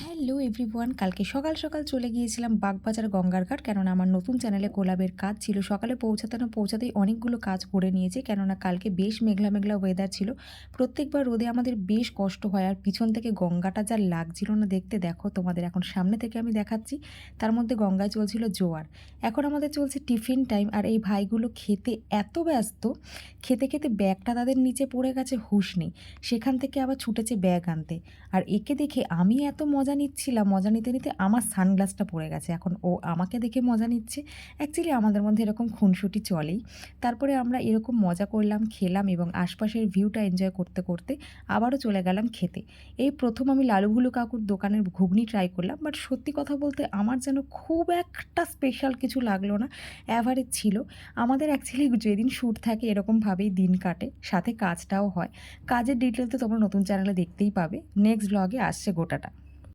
Hello everyone, কালকে সকাল সকাল চলে গিয়েছিলাম বাগবাজার গঙ্গার ঘাট, কেননা আমার নতুন চ্যানেলে কোলাবের কাজ ছিল। সকালে পৌঁছাতে না পৌঁছাতেই অনেকগুলো কাজ করে নিয়েছি, কেননা কালকে বেশ মেঘলা মেঘলা ওয়েদার ছিল। প্রত্যেকবার রোদে আমাদের বেশ কষ্ট হয়, আর পিছন থেকে গঙ্গাটা যা লাগছিল না দেখতে, দেখো তোমাদের এখন সামনে থেকে আমি দেখাচ্ছি। তার মধ্যে গঙ্গায় চলছিল জোয়ার। এখন আমাদের চলছে টিফিন টাইম, আর এই ভাইগুলো খেতে এত ব্যস্ত, খেতে খেতে ব্যাগটা তাদের নিচে পড়ে গেছে, হুঁশ নেই। সেখান থেকে আবার ছুটেছে ব্যাগ আনতে। আর একে দেখে আমি এত মজা নিচ্ছিলাম, মজা নিতে নিতে আমার সানগ্লাসটা পড়ে গেছে। এখন ও আমাকে দেখে মজা নিচ্ছে। অ্যাকচুয়ালি আমাদের মধ্যে এরকম খুনসুটি চলেই। তারপরে আমরা এরকম মজা করলাম, খেলাম এবং আশপাশের ভিউটা এনজয় করতে করতে আবারও চলে গেলাম খেতে। এই প্রথম আমি লালুভুলু কাকুর দোকানের ঘুগনি ট্রাই করলাম, বাট সত্যি কথা বলতে আমার যেন খুব একটা স্পেশাল কিছু লাগলো না, অ্যাভারেজ ছিল। আমাদের অ্যাকচুয়ালি যেদিন শ্যুট থাকে এরকমভাবেই দিন কাটে, সাথে কাজটাও হয়। কাজের ডিটেল তো তোমরা নতুন চ্যানেলে দেখতেই পাবে, নেক্সট ব্লগে আসছে গোটাটা।